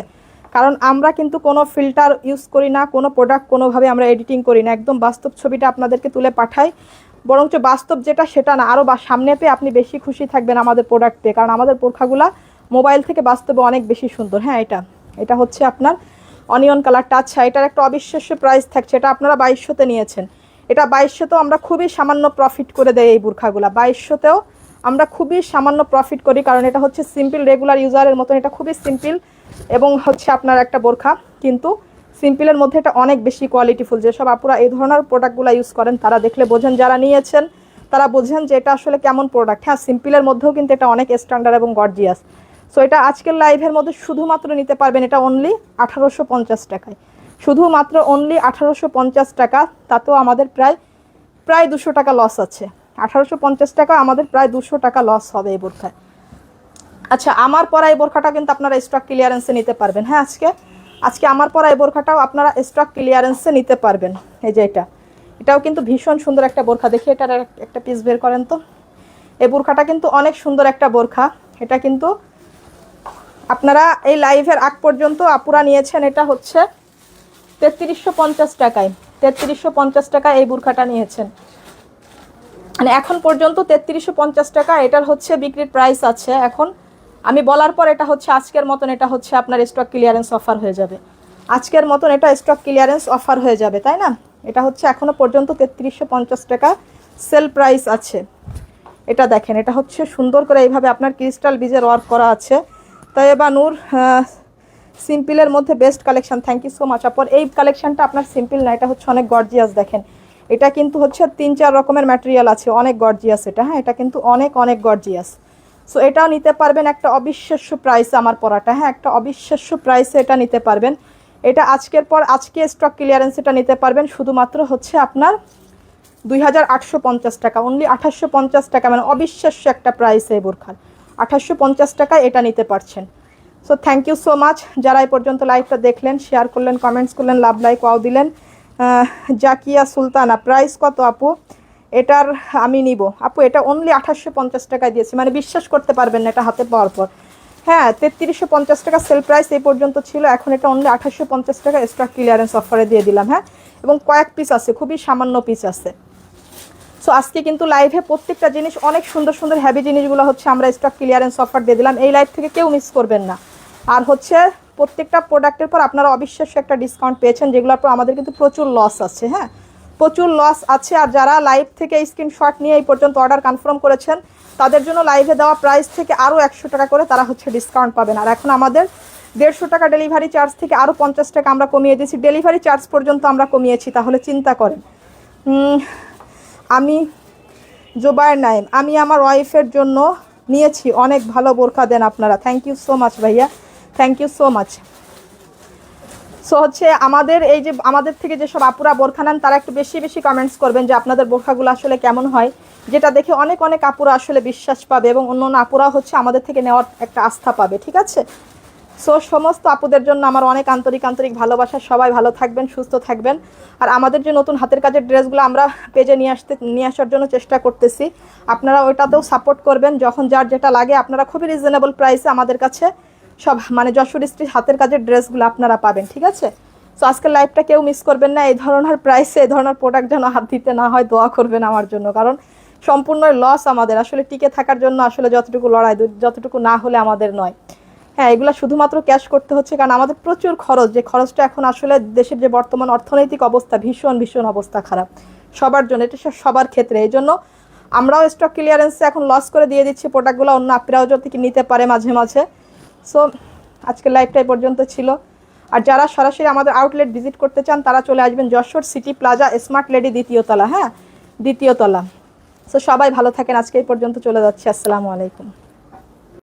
কারণ আমরা কিন্তু কোনো ফিল্টার ইউজ করি না, কোনো প্রোডাক্ট কোনোভাবে আমরা এডিটিং করি না, একদম বাস্তব ছবিটা আপনাদেরকে তুলে পাঠাই। বরঞ্চ বাস্তব যেটা সেটা না, আরও সামনে পেয়ে আপনি বেশি খুশি থাকবেন আমাদের প্রোডাক্ট পেয়ে, কারণ আমাদের বোরখাগুলা মোবাইল থেকে বাস্তবে অনেক বেশি সুন্দর। হ্যাঁ, এটা হচ্ছে আপনার অনিয়ন কালারটা। আচ্ছা, এটার একটা অবিশ্বাস্য প্রাইস থাকছে, এটা আপনারা 2200-তে নিয়েছেন। এটা 2200-তেও আমরা খুবই সামান্য প্রফিট করে দেয় এই বুরখাগুলা। 2200-তেও আমরা খুবই সামান্য প্রফিট করি, কারণ এটা হচ্ছে সিম্পল রেগুলার ইউজারের মতন, এটা খুবই সিম্পল এবং হচ্ছে আপনার একটা বোরখা, কিন্তু সিম্পলের মধ্যে এটা অনেক বেশি কোয়ালিটিফুল। যেসব আপুরা এই ধরনের প্রোডাক্টগুলো ইউজ করেন তারা দেখলে বোঝেন, যারা নিয়েছেন তারা বোঝেন যে এটা আসলে কেমন প্রোডাক্ট। হ্যাঁ, সিম্পলের মধ্যেও কিন্তু এটা অনেক স্ট্যান্ডার্ড এবং গর্জিয়াস। সো এটা আজকের লাইভের মধ্যে শুধুমাত্র নিতে পারবেন এটা অনলি 1850 টাকায়, শুধুমাত্র অনলি 1850 টাকা। তাতেও আমাদের প্রায় 200 টাকা লস আছে। 1850 টাকা আমাদের প্রায় 200 টাকা লস হবে এই বোরখায়। আচ্ছা, আমার পরা এই বোরখাটা কিন্তু আপনারা স্টক ক্লিয়ারেন্সে নিতে পারবেন। হ্যাঁ, আজকে আমার পরা এই বোরখাটাও আপনারা স্টক ক্লিয়ারেন্সে নিতে পারবেন। এই যে এটাও কিন্তু ভীষণ সুন্দর একটা বোরখা। দেখি এটার একটা পিস বের করেন তো। এই বোরখাটা কিন্তু অনেক সুন্দর একটা বোরখা। এটা কিন্তু আপনারা এই লাইভের আগ পর্যন্ত আপুরা নিয়েছেন, এটা হচ্ছে 3350 টাকায়। 3350 টাকায় এই বোরখাটা নিয়েছেন, মানে এখন পর্যন্ত 3350 টাকা এটার হচ্ছে বিক্রির প্রাইস আছে। এখন আমি বলার পর এটা হচ্ছে আজকের মতন এটা হচ্ছে আপনার স্টক ক্লিয়ারেন্স অফার হয়ে যাবে। আজকের মতন এটা স্টক ক্লিয়ারেন্স অফার হয়ে যাবে, তাই না? এটা হচ্ছে এখনো পর্যন্ত 3350 টাকা সেল প্রাইস আছে। এটা দেখেন, এটা হচ্ছে সুন্দর করে এইভাবে আপনার ক্রিস্টাল বিজের ওয়ার্ক করা আছে। তয়েবা নূর, সিম্পলের মধ্যে best collection, thank you so much আপর। এই কালেকশনটা আপনার সিম্পল না, এটা হচ্ছে অনেক গর্জিয়াস। দেখেন, এটা কিন্তু হচ্ছে 3-4 রকমের ম্যাটেরিয়াল আছে, অনেক গর্জিয়াস এটা। হ্যাঁ, এটা কিন্তু অনেক গর্জিয়াস। সো এটাও নিতে পারবেন একটা অবিশ্বাস্য প্রাইসে আমার পরাটা। হ্যাঁ, একটা অবিশ্বাস্য প্রাইসে এটা নিতে পারবেন। এটা আজকের পর আজকে স্টক ক্লিয়ারেন্স এটা নিতে পারবেন শুধুমাত্র হচ্ছে আপনার 2850 টাকা, অনলি 2850 টাকা, মানে অবিশ্বাস্য একটা প্রাইস এই বোরখার। 2850 টাকায় এটা নিতে পারছেন। So thank you so much যারা এই পর্যন্ত লাইভটা দেখলেন, শেয়ার করলেন, কমেন্টস করলেন, লাভ লাইক ওয়াও দিলেন। জাকিয়া সুলতানা, প্রাইস কত আপু এটার? আমি নিব আপু, এটা অনলি 2850 টাকায় দিয়েছি, মানে বিশ্বাস করতে পারবেন না এটা হাতে পাওয়ার পর। হ্যাঁ, 3350 টাকা সেল প্রাইস এই পর্যন্ত ছিল, এখন এটা অনলি 2850 টাকা স্টক ক্লিয়ারেন্স অফারে দিয়ে দিলাম। হ্যাঁ, এবং কয়েক পিস আছে, খুবই সামান্য পিস আছে। সো আজকে কিন্তু লাইভে প্রত্যেকটা জিনিস অনেক সুন্দর সুন্দর হ্যাভি জিনিসগুলো হচ্ছে আমরা স্টক ক্লিয়ারেন্স অফার দিয়ে দিলাম। এই লাইভ থেকে কেউ মিস করবেন না। আর হচ্ছে প্রত্যেকটা প্রোডাক্টের পর আপনারা অবিশ্বাস্য একটা ডিসকাউন্ট পেয়েছেন, যেগুলোর পর আমাদের কিন্তু প্রচুর লস আছে। হ্যাঁ, প্রচুর লস আছে। আর যারা লাইভ থেকে স্ক্রিনশট নিয়ে এই পর্যন্ত অর্ডার কনফার্ম করেছেন, তাদের জন্য লাইভে দেওয়া প্রাইস থেকে আরও 100 টাকা করে তারা হচ্ছে ডিসকাউন্ট পাবেন। আর এখন আমাদের 150 টাকা ডেলিভারি চার্জ থেকে আরও 50 টাকা আমরা কমিয়ে দিয়েছি, ডেলিভারি চার্জ পর্যন্ত আমরা কমিয়েছি। তাহলে চিন্তা করেন। আমি জোবায়ের নাইম, আমি আমার ওয়াইফের জন্য নিয়েছি, অনেক ভালো বোরখা দেন আপনারা। থ্যাংক ইউ সো মাচ ভাইয়া, thank you so much. So হচ্ছে আমাদের এই যে আমাদের থেকে যেসব আপুরা বোরখা নেন তারা একটু বেশি বেশি কমেন্টস করবেন যে আপনাদের বোরখাগুলো আসলে কেমন হয়, যেটা দেখে অনেক আপুরা আসলে বিশ্বাস পাবে এবং অন্য আপুরা হচ্ছে আমাদের থেকে নেওয়ার একটা আস্থা পাবে, ঠিক আছে? সো সমস্ত আপুদের জন্য আমার অনেক আন্তরিক ভালোবাসা। সবাই ভালো থাকবেন, সুস্থ থাকবেন। আর আমাদের যে নতুন হাতের কাজের ড্রেসগুলো আমরা পেজে নিয়ে আসার জন্য চেষ্টা করতেছি, আপনারা ওইটাতেও সাপোর্ট করবেন। যখন যার যেটা লাগে আপনারা খুবই রিজনেবল প্রাইসে আমাদের কাছে সব মানে যশোর স্ট্রিট হাতের কাজের ড্রেসগুলো আপনারা পাবেন, ঠিক আছে? সো আজকের লাইভটা কেউ মিস করবেন না। এই ধরনের প্রাইসে এই ধরনের প্রোডাক্ট যেন হাত দিতে না হয়, দোয়া করবেন আমার জন্য, কারণ সম্পূর্ণ লস আমাদের, আসলে টিকে থাকার জন্য আসলে যতটুকু লড়াই, যতটুকু না হলে আমাদের নয়। হ্যাঁ, এগুলো শুধুমাত্র ক্যাশ করতে হচ্ছে কারণ আমাদের প্রচুর খরচ, যে খরচটা এখন আসলে দেশের যে বর্তমান অর্থনৈতিক অবস্থা, ভীষণ ভীষণ অবস্থা খারাপ সবার জন্য, এটা সবার ক্ষেত্রে। এই জন্য আমরাও স্টক ক্লিয়ারেন্সে এখন লস করে দিয়ে দিচ্ছি প্রোডাক্টগুলো, অন্য আপনিরাও যদি নিতে পারে মাঝে মাঝে। সো আজকের লাইভটা এই পর্যন্ত ছিল। আর যারা সরাসরি আমাদের আউটলেট ভিজিট করতে চান তারা চলে আসবেন Jessore city plaza, smart lady দ্বিতীয় তলা। হ্যাঁ, দ্বিতীয় তলা। সো সবাই ভালো থাকেন, আজকে এই পর্যন্ত চলে যাচ্ছি। আসসালামু আলাইকুম।